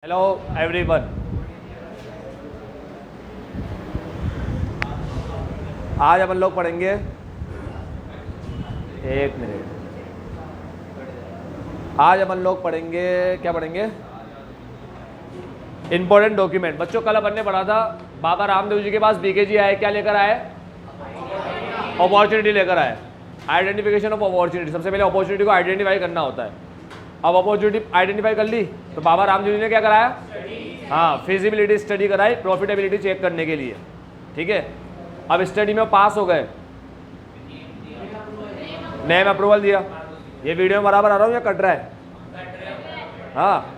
Hello everyone, आज अपन लोग पढ़ेंगे, एक मिनट, आज अपन लोग पढ़ेंगे, क्या पढ़ेंगे? Important document. बच्चों कल अपन ने पढ़ा था, बाबा रामदेव जी के पास बीके जी आए, क्या लेकर आए? अपॉर्चुनिटी लेकर आए, आइडेंटिफिकेशन ऑफ अपॉर्चुनिटी। सबसे पहले अपॉर्चुनिटी को आइडेंटिफाई करना होता है। अब अपॉर्चुनिटी आइडेंटिफाई कर ली तो बाबा रामदेव जी ने क्या कराया? हाँ, फिजिबिलिटी स्टडी कराई, प्रॉफिटेबिलिटी चेक करने के लिए। ठीक है, अब स्टडी में पास हो गए, नेम अप्रूवल दिया। ये वीडियो में बराबर आ रहा हूँ या कट रहा है? हाँ,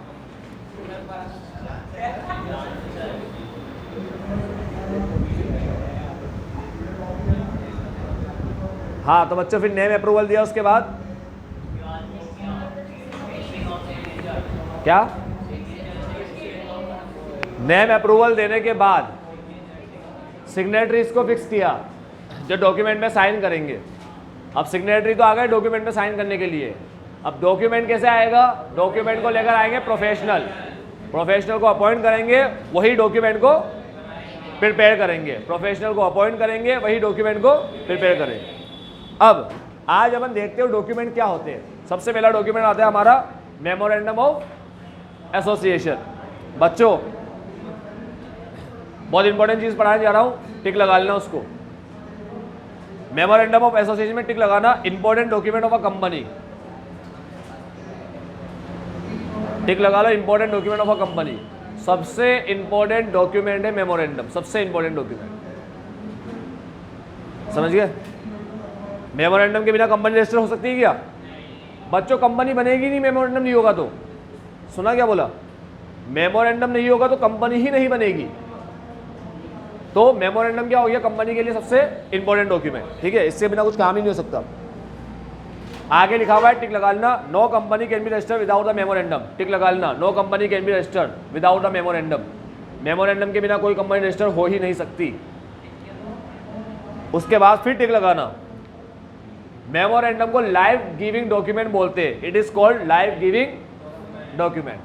हाँ, तो बच्चों फिर नेम अप्रूवल दिया, उसके बाद क्या? नेम अप्रूवल देने के बाद सिग्नेटरीज को फिक्स किया जो डॉक्यूमेंट में साइन करेंगे। अब सिग्नेटरी तो आ गए डॉक्यूमेंट में साइन करने के लिए। अब डॉक्यूमेंट कैसे आएगा? डॉक्यूमेंट को लेकर आएंगे प्रोफेशनल, प्रोफेशनल को अपॉइंट करेंगे, वही डॉक्यूमेंट को प्रिपेयर करेंगे। प्रोफेशनल को अपॉइंट करेंगे, वही डॉक्यूमेंट को प्रिपेयर करेंगे। अब आज अपन देखते हो डॉक्यूमेंट क्या होते हैं। सबसे पहला डॉक्यूमेंट आता है हमारा मेमोरेंडम ऑफ एसोसिएशन। बच्चों बहुत इंपॉर्टेंट चीज पढ़ाने जा रहा हूं, टिक लगा लेना उसको। मेमोरेंडम ऑफ एसोसिएशन में टिक लगाना, important document of a company. Tick लगा लो, important document of a company. सबसे इंपॉर्टेंट डॉक्यूमेंट है मेमोरेंडम, सबसे इंपॉर्टेंट डॉक्यूमेंट। समझ गए? मेमोरेंडम के बिना कंपनी रजिस्टर हो सकती है क्या? बच्चों कंपनी बनेगी नहीं मेमोरेंडम नहीं होगा तो। सुना क्या बोला? मेमोरेंडम नहीं होगा तो कंपनी ही नहीं बनेगी। तो मेमोरेंडम क्या हो गया कंपनी के लिए सबसे इंपॉर्टेंट डॉक्यूमेंट। ठीक है, इससे बिना कुछ काम ही नहीं हो सकता। आगे लिखा हुआ है, टिक लगा लेना, no company can be registered without the memorandum. Tick लगा लेना, no company can be registered without the memorandum. Memorandum के बिना कोई कंपनी रजिस्टर हो ही नहीं सकती। उसके बाद फिर टिक लगाना, मेमोरेंडम को लाइफ गिविंग डॉक्यूमेंट बोलते हैं। It is called life giving document.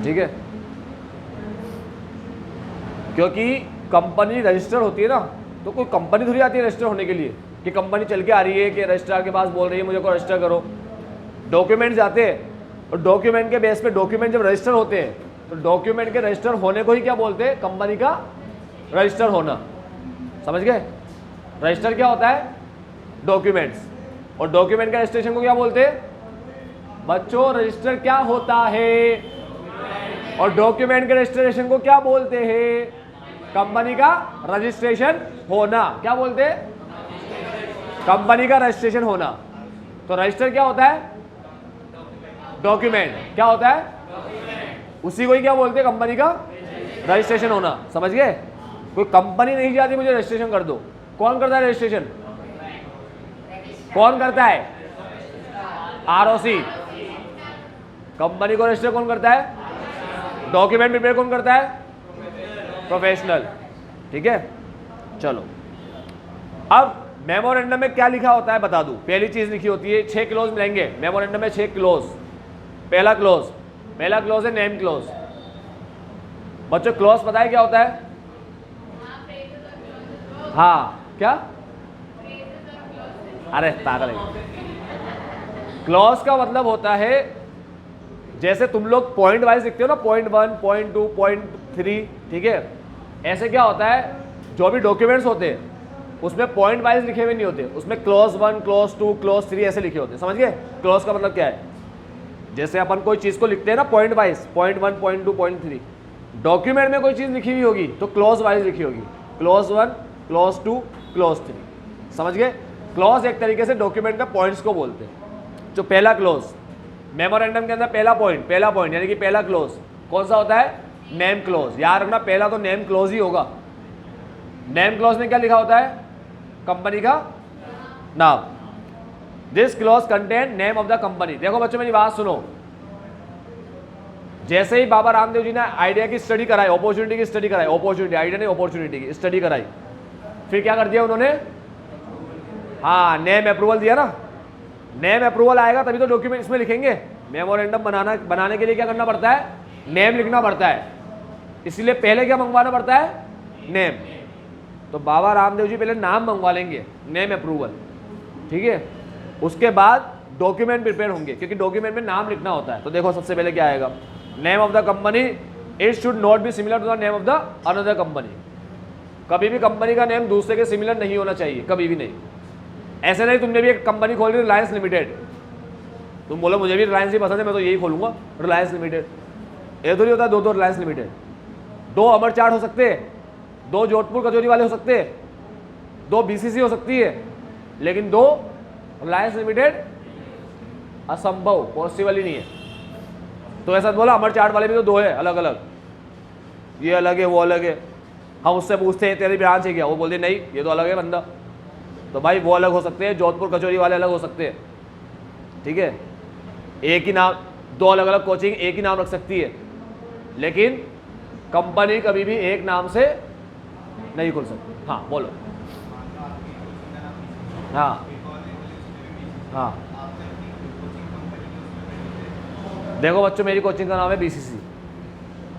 ठीक है, क्योंकि कंपनी रजिस्टर होती है ना, तो कोई कंपनी थोड़ी आती है रजिस्टर होने के लिए कि कंपनी चल के आ रही है कि रजिस्ट्रार के पास बोल रही है मुझे को रजिस्टर करो। डॉक्यूमेंट जाते हैं और डॉक्यूमेंट के बेस पे डॉक्यूमेंट जब रजिस्टर होते हैं तो डॉक्यूमेंट के रजिस्टर होने को ही क्या बोलते हैं? कंपनी का रजिस्टर होना। समझ गए? रजिस्टर क्या होता है? डॉक्यूमेंट्स। और डॉक्यूमेंट का रजिस्ट्रेशन को क्या बोलते हैं? बच्चों रजिस्टर क्या होता है? और डॉक्यूमेंट के रजिस्ट्रेशन को क्या बोलते हैं? कंपनी का रजिस्ट्रेशन होना। क्या बोलते हैं? कंपनी का रजिस्ट्रेशन होना। तो रजिस्टर क्या होता है? डॉक्यूमेंट। क्या होता है? उसी को ही क्या बोलते हैं? कंपनी का रजिस्ट्रेशन होना। समझ गए? कोई कंपनी नहीं जाती मुझे रजिस्ट्रेशन कर दो। कौन करता है रजिस्ट्रेशन? कौन करता है? आरओसी। कंपनी को रजिस्टर कौन करता है? डॉक्यूमेंट प्रिपेयर कौन करता है? प्रोफेशनल। ठीक है, चलो अब मेमोरेंडम में क्या लिखा होता है बता दूं। पहली चीज लिखी होती है, 6 क्लोज मिलेंगे मेमोरेंडम में। 6 क्लोज। पहला क्लोज है नेम क्लोज। बच्चों क्लोज पता है क्या होता है? हाँ, क्या? अरे पागल है। क्लोज का मतलब होता है जैसे तुम लोग पॉइंट वाइज लिखते हो ना, पॉइंट 1, पॉइंट 2, पॉइंट 3। ठीक है, ऐसे क्या होता है जो भी डॉक्यूमेंट्स होते हैं उसमें पॉइंट वाइज लिखे हुए नहीं होते, उसमें क्लोज 1, क्लोज 2, क्लोज 3 ऐसे लिखे होते हैं। समझ गए? क्लोज का मतलब क्या है? जैसे अपन कोई चीज को लिखते हैं ना point wise, point 1, point 2, point 3। Document में कोई चीज लिखी हुई होगी तो क्लोज वाइज लिखी होगी, क्लोज 1, क्लोज 2, क्लोज 3। समझ गए? क्लोज एक तरीके से डॉक्यूमेंट का पॉइंट्स को बोलते हैं। जो पहला क्लोज मेमोरेंडम के अंदर पहला पॉइंट यानी कि पहला क्लोज कौन सा होता है? Name close. याद रखना पहला तो नेम क्लोज ही होगा। नेम क्लोज में क्या लिखा होता है? कंपनी का नाम। This close contain name of the company. देखो बच्चों मेरी बात सुनो, जैसे ही बाबा रामदेव जी ने आइडिया की स्टडी कराई, अपॉर्चुनिटी की स्टडी कराई, अपॉर्चुनिटी आइडिया नहीं अपॉर्चुनिटी की स्टडी कराई, फिर क्या कर दिया उन्होंने? हाँ, नेम अप्रूवल दिया ना। नेम अप्रूवल आएगा तभी तो डॉक्यूमेंट इसमें लिखेंगे। मेमोरेंडम बनाने के लिए क्या करना पड़ता है, नेम लिखना पड़ता है, इसलिए पहले क्या मंगवाना पड़ता है, नेम। तो बाबा रामदेव जी पहले नाम मंगवा लेंगे, नेम अप्रूवल, ठीक है। उसके बाद डॉक्यूमेंट प्रिपेयर होंगे, क्योंकि डॉक्यूमेंट में नाम लिखना होता है। तो देखो सबसे पहले क्या आएगा, name of the company it should not be similar to the name of the another company. कभी भी कंपनी का नेम दूसरे के सिमिलर नहीं होना चाहिए, कभी भी नहीं। ऐसे नहीं तुमने भी एक कंपनी खोल ली रिलायंस लिमिटेड, तुम बोलो मुझे भी रिलायंस ही पसंद है, मैं तो यही खोलूंगा रिलायंस लिमिटेड। ये तो नहीं होता दो रिलायंस लिमिटेड, 2 अमर चाट हो सकते हैं, 2 जोधपुर कचौरी वाले हो सकते हैं, 2 बीसीसी हो सकती है, लेकिन 2 रिलायंस लिमिटेड असंभव, पॉसिबल ही नहीं है। तो ऐसा बोला अमर चाट वाले भी तो 2 है अलग अलग, ये अलग है वो अलग है। हम उससे पूछते हैं तेरी ब्रांच है क्या, वो बोलते नहीं ये तो अलग है बंदा। तो भाई वो अलग हो सकते हैं, जोधपुर कचौरी वाले अलग हो सकते हैं, ठीक है। एक ही नाम, 2 अलग अलग कोचिंग एक ही नाम रख सकती है, लेकिन कंपनी कभी भी एक नाम से नहीं खुल सकती। हाँ बोलो। हाँ हाँ देखो बच्चों, मेरी कोचिंग का नाम है बीसीसी,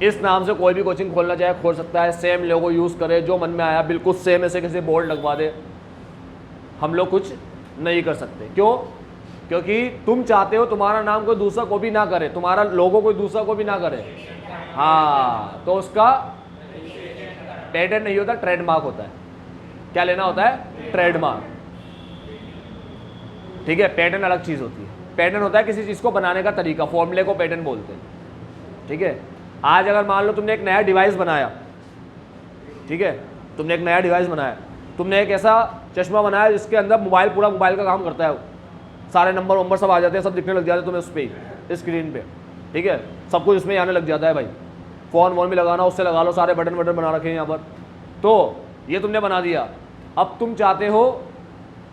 इस नाम से कोई भी कोचिंग खोलना चाहे खोल सकता है, सेम लोगो यूज़ करे, जो मन में आया बिल्कुल सेम ऐसे किसी बोर्ड लगवा दे, हम लोग कुछ नहीं कर सकते। क्यों? क्योंकि तुम चाहते हो तुम्हारा नाम कोई दूसरा कॉपी ना करे, तुम्हारा लोगो कोई दूसरा कॉपी ना करे। हाँ, तो उसका पेटेंट नहीं होता, ट्रेडमार्क होता है। क्या लेना होता है? ट्रेडमार्क, ठीक है। पेटेंट अलग चीज़ होती है, पेटेंट होता है किसी चीज़ को बनाने का तरीका, फॉर्मूले को पेटेंट बोलते हैं, ठीक है। आज अगर मान लो तुमने एक नया डिवाइस बनाया, ठीक है, तुमने एक नया डिवाइस बनाया, तुमने एक ऐसा चश्मा बनाया जिसके अंदर मोबाइल, पूरा मोबाइल का काम करता है, सारे नंबर सब आ जाते हैं, सब दिखने लग जाते हैं तुम्हें उस पर, स्क्रीन पे, ठीक है, सब कुछ उसमें आने लग जाता है भाई। फ़ोन वोन भी लगाना उससे लगा लो, सारे बटन बना रखे हैं यहाँ पर। तो ये तुमने बना दिया, अब तुम चाहते हो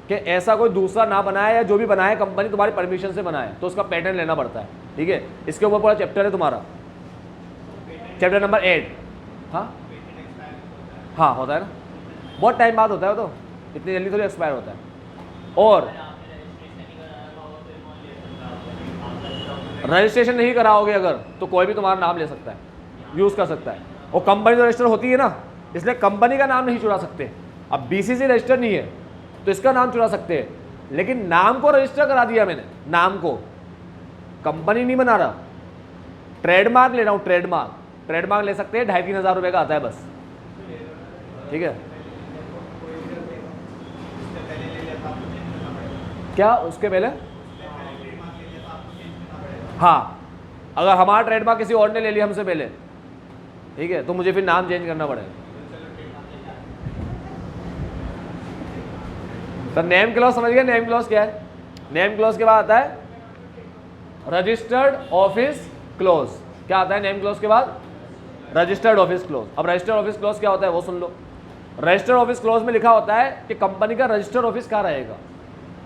कि ऐसा कोई दूसरा ना बनाए, या जो भी बनाए कंपनी तुम्हारी परमिशन से बनाए, तो उसका पेटेंट लेना पड़ता है, ठीक है। इसके ऊपर पूरा चैप्टर है तुम्हारा, चैप्टर नंबर 8। हाँ होता है ना, बहुत टाइम बाद होता है, तो इतनी जल्दी थोड़ी एक्सपायर होता है। और रजिस्ट्रेशन नहीं कराओगे अगर, तो कोई भी तुम्हारा नाम ले सकता है, यूज़ कर सकता है। और कंपनी तो रजिस्टर होती है ना, इसलिए कंपनी का नाम नहीं चुरा सकते। अब बीसीसी रजिस्टर नहीं है तो इसका नाम चुरा सकते हैं, लेकिन नाम को रजिस्टर करा दिया मैंने, नाम को, कंपनी नहीं बना रहा, ट्रेडमार्क ले रहा हूँ, ट्रेडमार्क ले सकते हैं, 2,500-3 हज़ार रुपये का आता है बस, ठीक है। क्या उसके पहले? हाँ, अगर हमारा ट्रेडमार्क किसी और ने ले लिया हमसे पहले, ठीक है, तो मुझे फिर नाम चेंज करना पड़ेगा। तो नेम क्लॉज समझ गया? नेम क्लॉज क्या है? नेम क्लॉज के बाद आता है रजिस्टर्ड ऑफिस क्लोज। क्या आता है नेम क्लॉज के बाद? Registered office close. अब रजिस्टर्ड ऑफिस क्लोज क्या होता है वो सुन लो। रजिस्टर्ड ऑफिस क्लोज में लिखा होता है कि कंपनी का रजिस्टर्ड ऑफिस कहाँ रहेगा।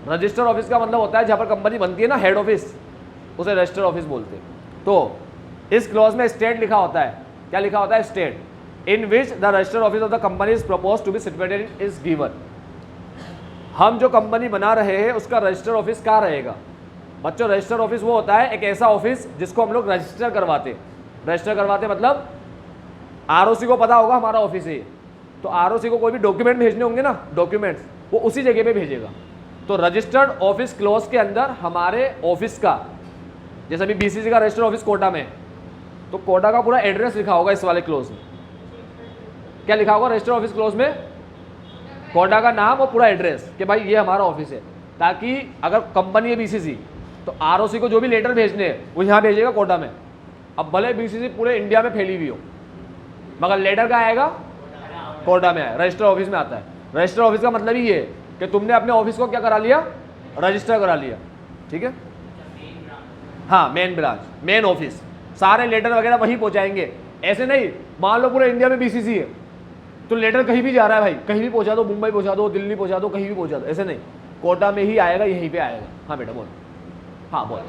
रजिस्टर्ड ऑफिस का मतलब होता है जहाँ पर कंपनी बनती है ना, हेड ऑफिस, उसे रजिस्टर्ड ऑफिस बोलते हैं। तो इस क्लॉज में स्टेट लिखा होता है। क्या लिखा होता है? State in which the registered office of the company is propose to be situated is given. हम जो कंपनी बना रहे हैं उसका रजिस्टर्ड ऑफिस कहाँ रहेगा बच्चों? रजिस्टर्ड ऑफिस वो होता है एक ऐसा ऑफिस जिसको हम लोग रजिस्टर करवाते। रजिस्टर करवाते मतलब आरओसी को पता होगा हमारा ऑफिस है, तो आरओसी को कोई भी डॉक्यूमेंट भेजने होंगे ना, डॉक्यूमेंट्स, वो उसी जगह पे भेजेगा। तो रजिस्टर्ड ऑफिस क्लोज के अंदर हमारे ऑफिस का, जैसे अभी बीसीसी का रजिस्टर्ड ऑफिस कोटा में, तो कोटा का पूरा एड्रेस लिखा होगा इस वाले क्लोज में। क्या लिखा होगा रजिस्टर्ड ऑफिस क्लोज में? कोटा का नाम और पूरा एड्रेस कि भाई ये हमारा ऑफिस है, ताकि अगर कंपनी है बीसीसी तो आरओसी को जो भी लेटर भेजने हैं वो यहाँ भेजेगा कोटा में। अब भले बीसीसी पूरे इंडिया में फैली हुई हो, मगर लेटर का आएगा कोटा में, आया रजिस्टर ऑफिस में आता है। रजिस्टर ऑफिस का मतलब ही ये कि तुमने अपने ऑफिस को क्या करा लिया? रजिस्टर करा लिया, ठीक है। हाँ, मेन ब्रांच, मेन ऑफिस, सारे लेटर वगैरह वहीं पहुँचाएंगे। ऐसे नहीं, मान लो पूरे इंडिया में बीसीसी है तो लेटर कहीं भी जा रहा है भाई, कहीं भी पहुँचा दो, मुंबई पहुँचा दो, दिल्ली पहुँचा दो, कहीं भी पहुँचा दो, ऐसे नहीं, कोटा में ही आएगा, यहीं पे आएगा। हाँ बेटा बोलो। हाँ बोल।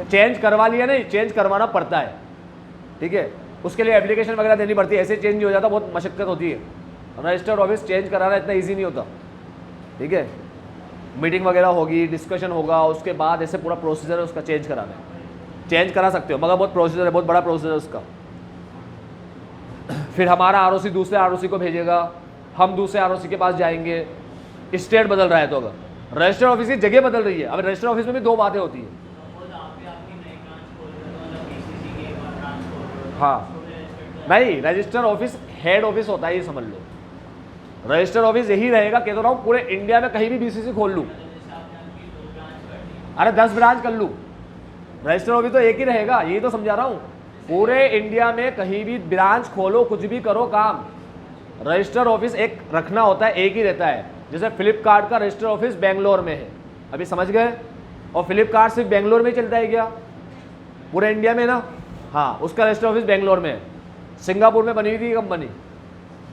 चेंज करवा लिया नहीं, चेंज करवाना पड़ता है, ठीक है, उसके लिए एप्लीकेशन वगैरह देनी पड़ती है। ऐसे चेंज नहीं हो जाता, बहुत मशक्कत होती है। रजिस्टर्ड ऑफिस चेंज कराना इतना ईजी नहीं होता, ठीक है। मीटिंग वगैरह होगी, डिस्कशन होगा, उसके बाद ऐसे पूरा प्रोसीजर है उसका चेंज कराना है। चेंज करा सकते हो मगर बहुत प्रोसीजर है, बहुत बड़ा प्रोसीजर है उसका। फिर हमारा आरओसी दूसरे आरओसी को भेजेगा, हम दूसरे आरओसी के पास जाएंगे। स्टेट बदल रहा है तो अगर रजिस्टर ऑफिस की जगह बदल रही है, अब रजिस्टर ऑफिस में भी दो बातें होती है। हाँ नहीं, रजिस्टर ऑफिस हेड ऑफिस होता है, ये समझ लो। रजिस्टर ऑफिस यही रहेगा, कह तो रहा हूँ पूरे इंडिया में कहीं भी बीसीसी खोल लूँ, अरे 10 ब्रांच कर लूँ, रजिस्टर ऑफिस तो एक ही रहेगा, यही तो समझा रहा हूँ। पूरे इंडिया में कहीं भी ब्रांच खोलो, कुछ भी करो काम, रजिस्टर ऑफिस एक रखना होता है, एक ही रहता है। जैसे फ्लिपकार्ट का रजिस्टर ऑफिस बेंगलोर में है, अभी समझ गए। और फ्लिपकार्ट सिर्फ बेंगलोर में ही चलता है क्या? पूरे इंडिया में ना, हाँ, उसका रजिस्टर ऑफिस बेंगलोर में है। सिंगापुर में बनी हुई थी कंपनी,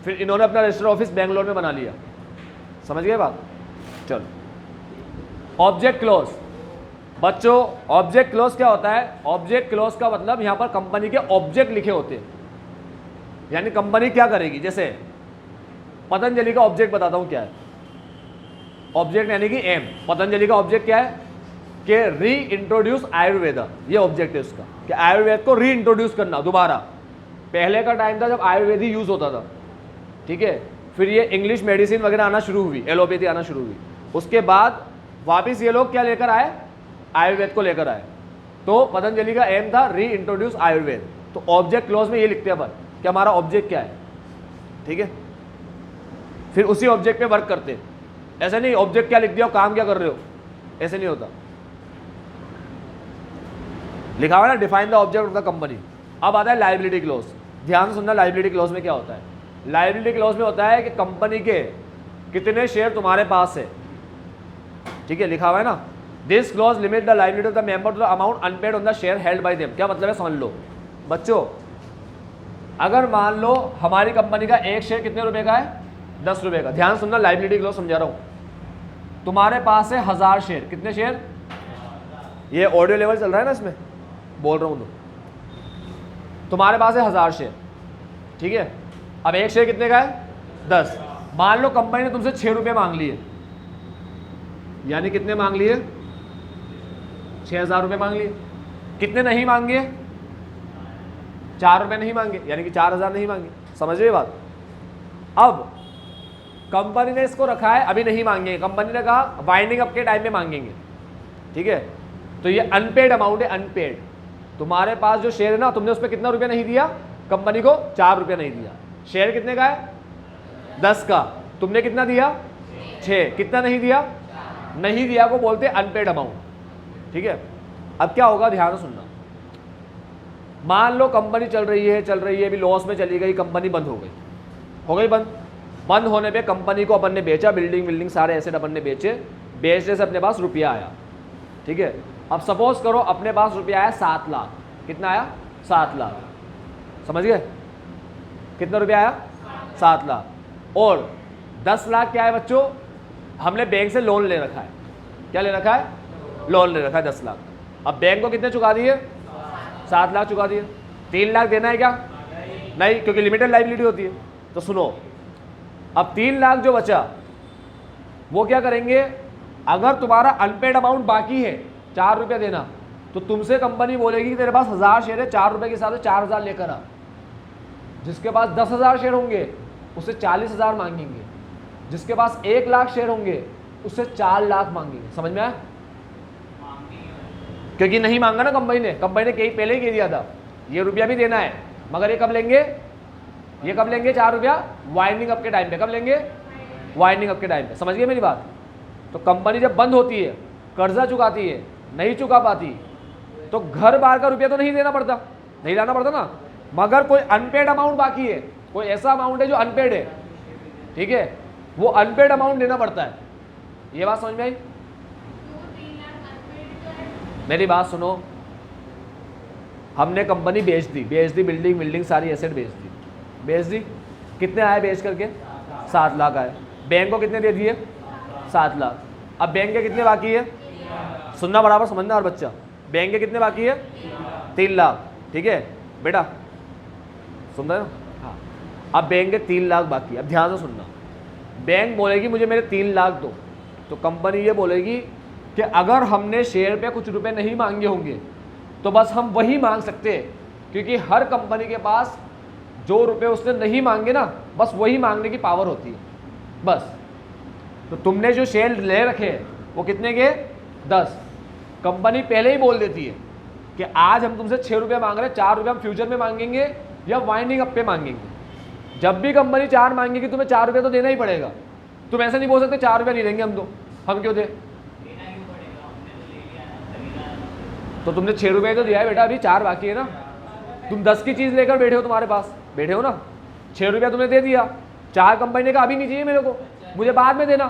फिर इन्होंने अपना रजिस्टर ऑफिस बेंगलोर में बना लिया। समझ गए बात? चलो, ऑब्जेक्ट क्लॉज बच्चों, ऑब्जेक्ट क्लॉज क्या होता है? ऑब्जेक्ट क्लॉज का मतलब यहाँ पर कंपनी के ऑब्जेक्ट लिखे होते हैं, यानी कंपनी क्या करेगी। जैसे पतंजलि का ऑब्जेक्ट बताता हूँ क्या है। ऑब्जेक्ट यानी कि एम, पतंजलि का ऑब्जेक्ट क्या है कि री इंट्रोड्यूस आयुर्वेदा, ये ऑब्जेक्ट है उसका, कि आयुर्वेद को री इंट्रोड्यूस करना दोबारा। पहले का टाइम था जब आयुर्वेद ही यूज होता था, ठीक है, फिर ये इंग्लिश मेडिसिन वगैरह आना शुरू हुई, एलोपैथी आना शुरू हुई, उसके बाद वापिस ये लोग क्या लेकर आए? आयुर्वेद को लेकर आए। तो पतंजलि का एम था री इंट्रोड्यूस आयुर्वेद। तो ऑब्जेक्ट क्लॉज में ये लिखते हैं अपन कि हमारा ऑब्जेक्ट क्या है, ठीक है, फिर उसी ऑब्जेक्ट पे वर्क करते हैं। ऐसे नहीं ऑब्जेक्ट क्या लिख दिया, काम क्या कर रहे हो, ऐसे नहीं होता। लिखा हुआ ना, define the object of the company. अब आता है लायबिलिटी क्लॉज। ध्यान से सुनना, लायबिलिटी क्लॉज में क्या होता है। लायबिलिटी क्लॉज में होता है कि कंपनी के कितने शेयर तुम्हारे पास है, ठीक है, लिखा हुआ है ना। This clause limit the liability of the member to the amount unpaid on the share held by them. क्या मतलब है समझ लो बच्चों। अगर मान लो हमारी कंपनी का एक शेयर कितने रुपए का है? 10 रुपए का। ध्यान सुनना, लायबिलिटी क्लॉज समझा रहा हूं। तुम्हारे पास है 1000 शेयर, कितने शेयर? ये ऑडियो लेवल चल रहा है ना, इसमें बोल रहा हूं तो। तुम्हारे पास है 1000 शेयर, ठीक है। अब एक शेयर कितने का है? 10। मान लो कंपनी ने तुमसे 6 रुपए मांग लिए, यानी कितने मांग लिए? 6000 रुपए मांग लिए। कितने नहीं मांगे? 4 रुपए नहीं मांगे, यानी कि 4000 नहीं मांगे। समझ रहे बात? अब कंपनी ने इसको रखा है, अभी नहीं मांगेंगे। कंपनी ने कहा वाइंडिंग अप के टाइम में मांगेंगे, ठीक है। तो ये अनपेड अमाउंट है, अनपेड। तुम्हारे पास जो शेयर है ना, तुमने उस पर कितना रुपया नहीं दिया? कंपनी को 4 रुपया नहीं दिया। शेयर कितने का है? 10 का। तुमने कितना दिया? 6। कितना नहीं दिया? नहीं दिया को बोलते अनपेड अमाउंट, ठीक है। अब क्या होगा, ध्यान से सुनना। मान लो कंपनी चल रही है, अभी लॉस में चली गई, कंपनी बंद हो गई बंद। बंद होने पे कंपनी को अपन ने बेचा, बिल्डिंग सारे एसेट अपन ने बेचे। बेचने से अपने पास रुपया आया, ठीक है। अब सपोज करो अपने पास रुपया आया 7 लाख। कितना आया? 7 लाख। समझ गए? कितना रुपया आया? 7 लाख। और 10 लाख क्या है बच्चों? हमने बैंक से लोन ले रखा है। क्या ले रखा है? लोन ले रखा है 10 लाख। अब बैंक को कितने चुका दिए? 7 लाख चुका दिए। 3 लाख देना है क्या? नहीं, क्योंकि लिमिटेड लायबिलिटी होती है। तो सुनो, अब 3 लाख जो बचा वो क्या करेंगे? अगर तुम्हारा अनपेड अमाउंट बाकी है 4 रुपये देना, तो तुमसे कंपनी बोलेगी कि तेरे पास 1000 शेयर है, 4 रुपये के हिसाब से 4000 लेकर आ। जिसके पास 10,000 शेयर होंगे उससे 40,000 मांगेंगे। जिसके पास 1 लाख शेयर होंगे उससे 4 लाख मांगेंगे। समझ में आया? क्योंकि नहीं मांगा ना कंपनी ने कहीं पहले ही कह दिया था ये रुपया भी देना है, मगर ये कब लेंगे? 4 रुपया वाइंडिंग अप के टाइम पे। कब लेंगे? वाइंडिंग अप के टाइम पे। समझ गए मेरी बात? तो कंपनी जब बंद होती है, कर्जा चुकाती है, नहीं चुका पाती, तो घर बार का रुपया तो नहीं देना पड़ता, नहीं लाना पड़ता ना। मगर कोई अनपेड अमाउंट बाकी है, कोई ऐसा अमाउंट है जो अनपेड है, ठीक है, वो अनपेड अमाउंट देना पड़ता है। ये बात समझ में आई? मेरी बात सुनो, हमने कंपनी बेच दी, बिल्डिंग सारी एसेट बेच दी। कितने आए बेच करके? 7 लाख आए। बैंक को कितने दे दिए? 7 लाख। अब बैंक के कितने बाकी है? सुनना बराबर, समझना और बच्चा। बैंक के कितने बाकी है? 3 लाख, ठीक है बेटा, सुन रहे हो? हाँ। अब बैंक के 3 लाख बाकी। अब ध्यान से सुनना, बैंक बोलेगी मुझे मेरे 3 लाख दो, तो कंपनी ये बोलेगी कि अगर हमने शेयर पे कुछ रुपए नहीं मांगे होंगे तो बस हम वही मांग सकते हैं, क्योंकि हर कंपनी के पास जो रुपए उसने नहीं मांगे ना, बस वही मांगने की पावर होती है बस। तो तुमने जो शेयर ले रखे हैं वो कितने के 10, कंपनी पहले ही बोल देती है कि आज हम तुमसे 6 रुपये मांग रहे हैं, 4 रुपये हम फ्यूचर में मांगेंगे या वाइंडिंग अप पे मांगेंगे। जब भी कंपनी 4 मांगेगी तुम्हें 4 रुपये तो देना ही पड़ेगा। तुम ऐसा नहीं बोल सकते 4 रुपये नहीं देंगे हम, तो हम क्यों दे? तो तुमने 6 रुपये तो दिया है बेटा, अभी 4 बाकी है ना। तुम 10 की चीज़ लेकर बैठे हो, तुम्हारे पास बैठे हो ना, 6 रुपया तुमने दे दिया, 4 कंपनी ने कहा अभी नहीं चाहिए मेरे को, मुझे बाद में देना।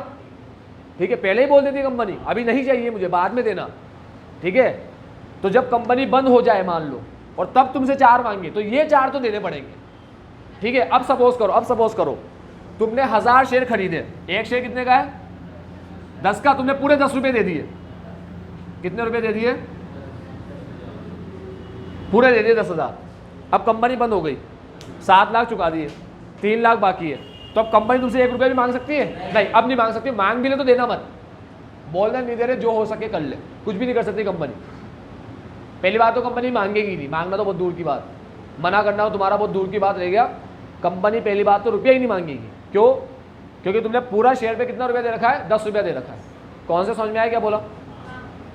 ठीक है, पहले ही बोल देती है कंपनी अभी नहीं चाहिए मुझे, बाद में देना। ठीक है, तो जब कंपनी बंद हो जाए मान लो और तब तुमसे 4 मांगे तो ये 4 तो देने पड़ेंगे। ठीक है, अब सपोज करो तुमने 1000 शेयर खरीदे, एक शेयर कितने का है 10 का, तुमने पूरे 10 रुपये दे दिए। कितने रुपए दे दिए? पूरे दे दिए 10,000। अब कंपनी बंद हो गई, 7 लाख चुका दिए, 3 लाख बाकी है, तो अब कंपनी तुमसे 1 रुपया भी मांग सकती है? नहीं, अब नहीं मांग सकती। मांग भी ले तो देना मत, बोलना नहीं दे रहे, जो हो सके कर ले, कुछ भी नहीं कर सकती कंपनी। पहली बात तो कंपनी मांगेगी नहीं, मांगना तो बहुत दूर की बात, मना करना तो तुम्हारा बहुत दूर की बात रह गया। कंपनी पहली बात तो रुपया ही नहीं मांगेगी। क्यों? क्योंकि तुमने पूरा शेयर पे कितना रुपया दे रखा है? 10 रुपया दे रखा है। कौन से समझ में आया क्या बोला?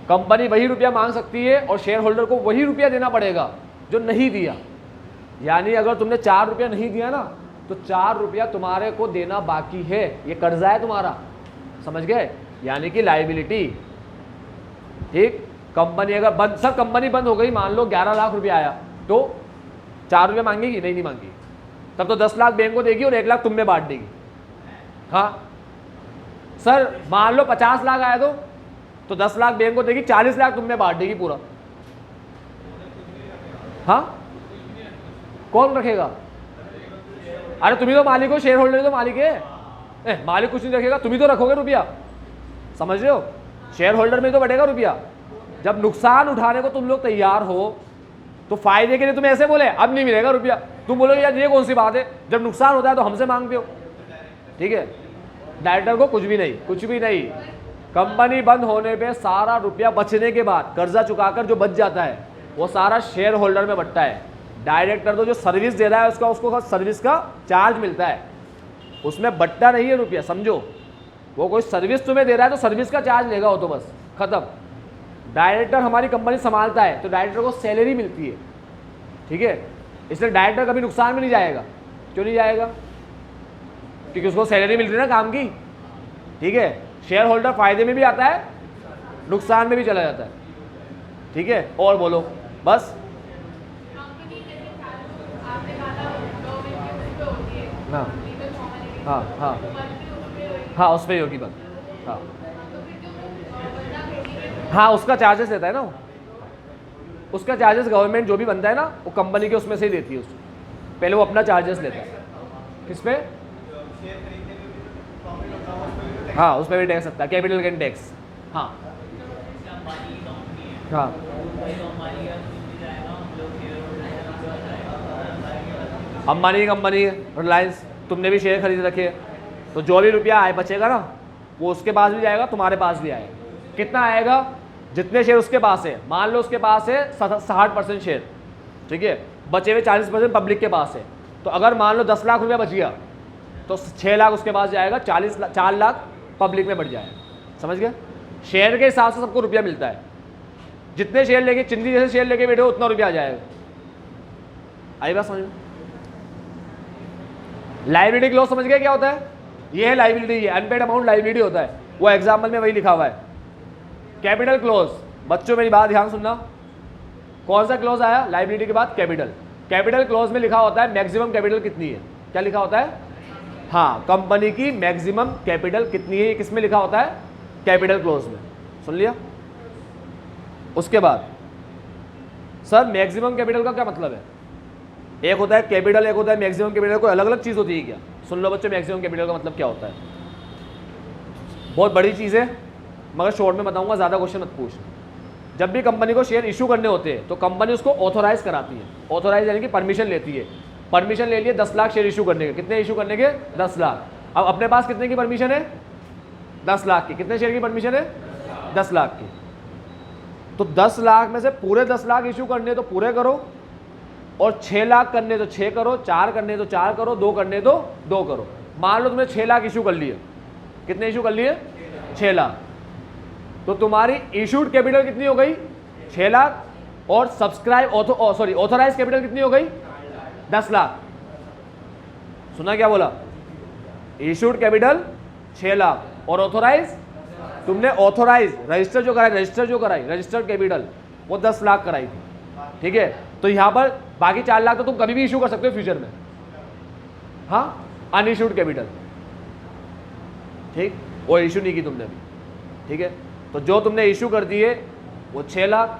कंपनी वही रुपया मांग सकती है और शेयर होल्डर को वही रुपया देना पड़ेगा जो नहीं दिया। यानी अगर तुमने 4 रुपया नहीं दिया ना तो 4 रुपया तुम्हारे को देना बाकी है, ये कर्जा है तुम्हारा, समझ गए? यानी कि लायबिलिटी। ठीक, कंपनी अगर बंद, सब कंपनी बंद हो गई, मान लो 11 लाख रुपया आया तो 4 रुपये मांगेगी? नहीं मांगेगी। तब तो 10 लाख बैंक को देगी और 1 लाख तुम में बांट देगी। हाँ सर, मान लो 50 लाख आया तो 10 लाख बैंक को देगी, 40 लाख तुम में बांट देगी पूरा। हाँ, कौन रखेगा? अरे तुम्ही तो मालिक हो, शेयर होल्डर तो मालिक है। मालिक कुछ नहीं रखेगा, तुम ही तो रखोगे रुपया, समझ रहे हो? शेयर होल्डर में तो बढ़ेगा रुपया। जब नुकसान उठाने को तुम लोग तैयार हो तो फायदे के लिए तुम ऐसे बोले अब नहीं मिलेगा रुपया, तुम बोलोगे यार ये कौन सी बात है, जब नुकसान होता है तो हमसे मांगते हो। ठीक है, डायरेक्टर को कुछ भी नहीं। कंपनी बंद होने पे सारा रुपया बचने के बाद कर्जा चुकाकर जो बच जाता है वो सारा शेयर होल्डर में बटता है। डायरेक्टर तो जो सर्विस दे रहा है उसको सर्विस का चार्ज मिलता है, उसमें बटता नहीं है रुपया, समझो। वो कोई सर्विस तुम्हें दे रहा है तो सर्विस का चार्ज लेगा वो, तो बस खत्म। डायरेक्टर हमारी कंपनी संभालता है तो डायरेक्टर को सैलरी मिलती है। ठीक है, इसलिए डायरेक्टर कभी नुकसान में नहीं जाएगा। क्यों नहीं जाएगा? क्योंकि उसको सैलरी मिल रही है ना काम की। ठीक है, शेयर होल्डर फायदे में भी आता है, नुकसान में भी चला जाता है। ठीक है, और बोलो बस। हाँ हाँ हाँ हाँ, उस पर ही होगी बात। हाँ हाँ, उसका चार्जेस लेता है ना, उसका चार्जेस गवर्नमेंट जो भी बनता है ना वो कंपनी के उसमें से ही देती है उसको, पहले वो अपना चार्जेस लेता है। किस पे? हाँ, उस पर भी टैक्स लगता है, कैपिटल गेन टैक्स। हाँ हाँ अंबानी की कंपनी है रिलायंस, तुमने भी शेयर खरीद रखे तो जो भी रुपया आए बचेगा ना वो उसके पास भी जाएगा, तुम्हारे पास भी आएगा। कितना आएगा? जितने शेयर उसके पास है। मान लो उसके पास है 60% शेयर, ठीक है, बचे हुए 40% पब्लिक के पास है। तो अगर मान लो 10 लाख रुपया बच गया तो 6 लाख उसके पास जाएगा, 4 लाख पब्लिक में बढ़ जाएगा। समझ गए? शेयर के हिसाब से सबको रुपया मिलता है। जितने शेयर लेके, चिंदी जैसे शेयर लेके बैठे हो उतना रुपया आ जाएगा। आई बात समझ में? लायबिलिटी क्लॉज समझ गए क्या होता है? ये है लायबिलिटी, ये अनपेड अमाउंट लायबिलिटी होता है। वो एग्जाम्पल में वही लिखा हुआ है। कैपिटल क्लॉज, बच्चों मेरी बात ध्यान सुनना, कौन सा क्लॉज आया लायबिलिटी के बाद? कैपिटल। कैपिटल क्लॉज में लिखा होता है मैक्सिमम कैपिटल कितनी है। क्या लिखा होता है? हाँ, कंपनी की मैक्सिमम कैपिटल कितनी है, ये किस में लिखा होता है? कैपिटल क्लॉज में। सुन लिया? उसके बाद सर मैक्सिमम कैपिटल का क्या मतलब है? एक होता है कैपिटल, एक होता है मैक्सिमम कैपिटल, कोई अलग अलग चीज़ होती है क्या? सुन लो बच्चों, मैक्सिमम कैपिटल का मतलब क्या होता है? बहुत बड़ी चीज़ है मगर शॉर्ट में बताऊंगा, ज़्यादा क्वेश्चन मत पूछ। जब भी कंपनी को शेयर इशू करने होते हैं तो कंपनी उसको ऑथोराइज कराती है। ऑथोराइज यानी कि परमिशन लेती है। परमिशन ले लिए 10 लाख शेयर इशू करने के। कितने इशू करने के? 10 लाख। अब अपने पास कितने की परमिशन है? 10 लाख की। कितने शेयर की परमिशन है? 10 लाख की। तो 10 लाख में से पूरे 10 लाख इशू करने तो पूरे करो, और 6 लाख करने तो 6 करो, 4 करने तो 4 करो, 2 करने तो 2 करो। मान लो तुमने 6 लाख इशू कर लिए। कितने इशू कर लिए? 6 लाख। तो तुम्हारी इशूड कैपिटल कितनी हो गई? 6 लाख। और सब्सक्राइब ऑथोराइज कैपिटल कितनी हो गई? 10 लाख। सुना क्या बोला? इशूड कैपिटल 6 लाख और ऑथोराइज, तुमने ऑथोराइज रजिस्टर जो कराई रजिस्टर्ड कैपिटल वो 10 लाख कराई थी, ठीक है। तो यहां पर बाकी 4 लाख तो तुम कभी भी इशू कर सकते हो फ्यूचर में, हाँ, अनइशूड कैपिटल, ठीक। वो इशू नहीं की तुमने अभी, ठीक है। तो जो तुमने इशू कर दिए वो 6 लाख,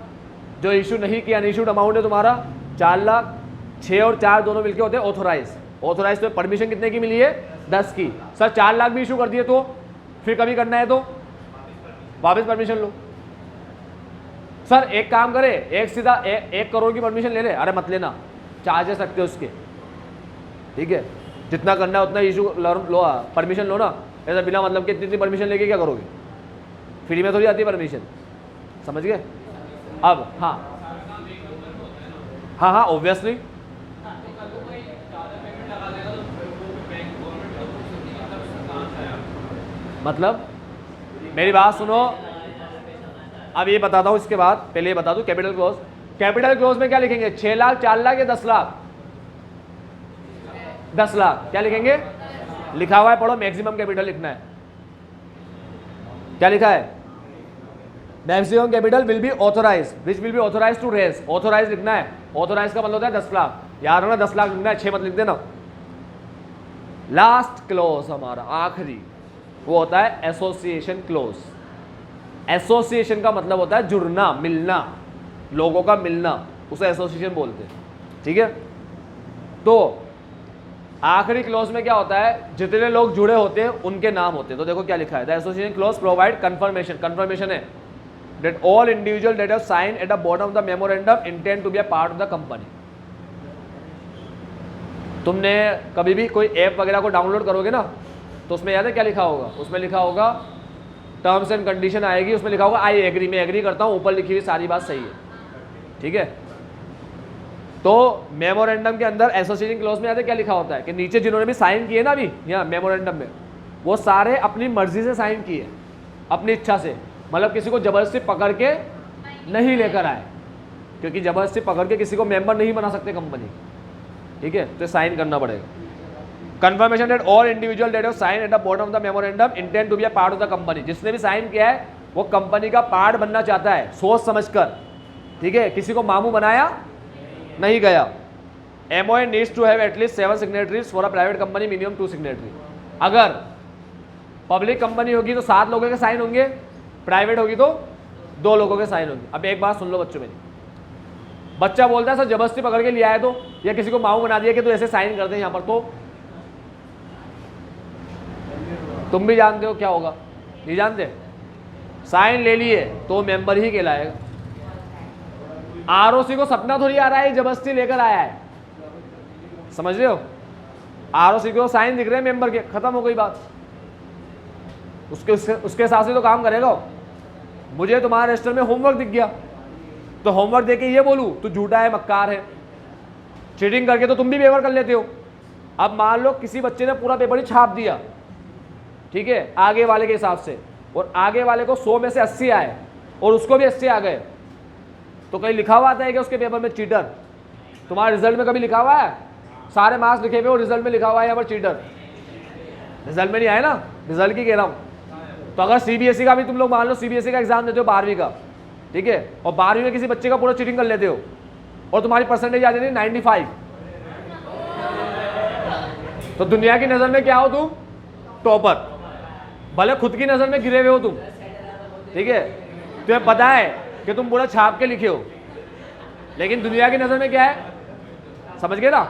जो इशू नहीं किया अनइशूड अमाउंट है तुम्हारा 4 लाख। 6 और 4 दोनों मिलके होते हैं ऑथोराइज। ऑथोराइज तो परमिशन कितने की मिली है? 10 की। सर 4 लाख भी इशू कर दिए तो फिर कभी करना है तो वापस परमिशन लो। सर एक काम करे, एक सीधा 1 करोड़ की परमिशन ले ले, अरे मत लेना, चार्जेस रखते हो उसके, ठीक है। जितना करना है उतना इशू लो, परमिशन लो ना। ऐसा बिना मतलब के इतनी परमिशन लेके क्या करोगे? फ्री में थोड़ी आती है परमिशन, समझ गए? अब हाँ हाँ हाँ ऑब्वियसली, मतलब मेरी बात सुनो, अब ये बताता हूं इसके बाद, पहले ये बता दूं कैपिटल क्लोज। कैपिटल क्लोज में क्या लिखेंगे? 6 लाख, 4 लाख या 10 लाख? 10 लाख। क्या लिखेंगे? लिखा हुआ है, पढ़ो, मैक्सिमम कैपिटल लिखना है। क्या लिखा है? Maximum capital will be authorise, which will be authorise to raise. Authorise लिखना है। ऑथोराइज का मतलब होता है 10 लाख। याद रखना 10 लाख लिखना है, 6 मत लिख देना। लास्ट क्लोज हमारा आखिरी वो होता है एसोसिएशन क्लोज। एसोसिएशन का मतलब होता है जुड़ना, मिलना, लोगों का मिलना, उसे एसोसिएशन बोलते हैं, ठीक है। तो आखिरी क्लोज में क्या होता है? जितने लोग जुड़े होते हैं उनके नाम होते हैं। तो देखो क्या लिखा है, the association close provide confirmation, confirmation है that all individual that have signed at the bottom of the memorandum intend to be a part of the company। तुमने कभी भी कोई ऐप वगैरह को डाउनलोड करोगे ना, तो उसमें याद है क्या लिखा होगा? उसमें लिखा होगा टर्म्स एंड कंडीशन आएगी, उसमें लिखा होगा आई एग्री, मैं एग्री करता हूँ, ऊपर लिखी हुई सारी बात सही है, ठीक है। तो मेमोरेंडम के अंदर एसोसिएशन क्लॉज में याद है क्या लिखा होता है कि नीचे जिन्होंने भी साइन किए ना अभी यहाँ मेमोरेंडम में, वो सारे अपनी मर्जी से साइन किए, अपनी इच्छा से, मतलब किसी को जबरदस्ती पकड़ के नहीं लेकर आए, क्योंकि जबरदस्ती पकड़ के किसी को मेंबर नहीं बना सकते कंपनी, ठीक है। तो साइन करना पड़ेगा। Confirmation that all individual that have sign at the bottom of the memorandum intend to be a part of the company. जिसने भी साइन किया है वो कंपनी का पार्ट बनना चाहता है, सोच समझकर, ठीक है, किसी को मामू बनाया नहीं गया। MOA needs to have at least 7 signatories for a private company, minimum 2 signatory. अगर पब्लिक कंपनी होगी तो 7 लोगों के साइन होंगे, प्राइवेट होगी तो 2 लोगों के साइन होंगे। अब एक बात सुन लो बच्चों मेरी, बच्चा बोलता है सर जबरदस्ती पकड़ के लिया है तो, या किसी को मामू बना दिया कि तो ऐसे साइन करते हैं यहाँ पर, तो तुम भी जानते हो क्या होगा, नहीं जानते? साइन ले लिए तो मेंबर ही कहलाएगा। ROC को सपना थोड़ी आ रहा है जबरदस्ती लेकर आया है, समझ रहे हो? ROC को साइन दिख रहे हैं मेंबर के, खत्म हो गई बात। उसके हिसाब से तो काम करेगा। मुझे तुम्हारे रजिस्टर में होमवर्क दिख गया तो होमवर्क देके ये बोलूं तू झूठा है, मक्कार है, चीटिंग करके तो तुम भी पेपर कर लेते हो। अब मान लो किसी बच्चे ने पूरा पेपर ही छाप दिया, ठीक है, आगे वाले के हिसाब से, और आगे वाले को 100 में से 80 आए और उसको भी 80 आ गए, तो कहीं लिखा हुआ आता है कि उसके पेपर में चीटर? तुम्हारे रिजल्ट में कभी लिखा हुआ है? सारे मार्क्स लिखे हुए और रिजल्ट में लिखा हुआ है यहाँ पर चीटर? रिजल्ट में नहीं आए ना, रिजल्ट की कह रहा हूँ। तो अगर CBSE का भी तुम लोग मान लो CBSE का एग्जाम देते हो 12वीं का, ठीक है, और 12वीं में किसी बच्चे का पूरा चीटिंग कर लेते हो और तुम्हारी परसेंटेज आ जाती है 95, तो दुनिया की नजर में क्या हो तुम? टॉपर। भले खुद की नजर में गिरे हुए हो तुम, ठीक है, तुम्हें पता है कि तुम पूरा छाप के लिखे हो, लेकिन दुनिया की नजर में क्या है, समझ गए ना?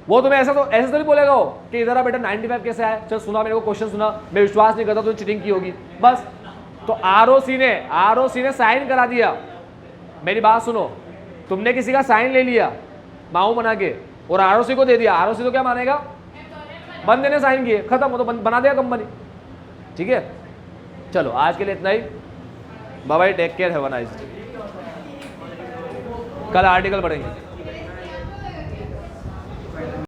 वो तुम्हें ऐसे तो नहीं बोलेगा हो कि इधर बेटा 95 कैसे आए, चल सुना मेरे को क्वेश्चन सुना, मैं विश्वास नहीं करता, तुमने चीटिंग की होगी, बस। तो ROC ने साइन करा दिया। मेरी बात सुनो, तुमने किसी का साइन ले लिया माऊ बना के और ROC को दे दिया, ROC तो क्या मानेगा? बंदे ने साइन किए, खत्म हो, तो बना दिया कंपनी, ठीक है, चलो आज के लिए इतना ही, bye bye, take care, have a nice day. कल आर्टिकल पढ़ेंगे।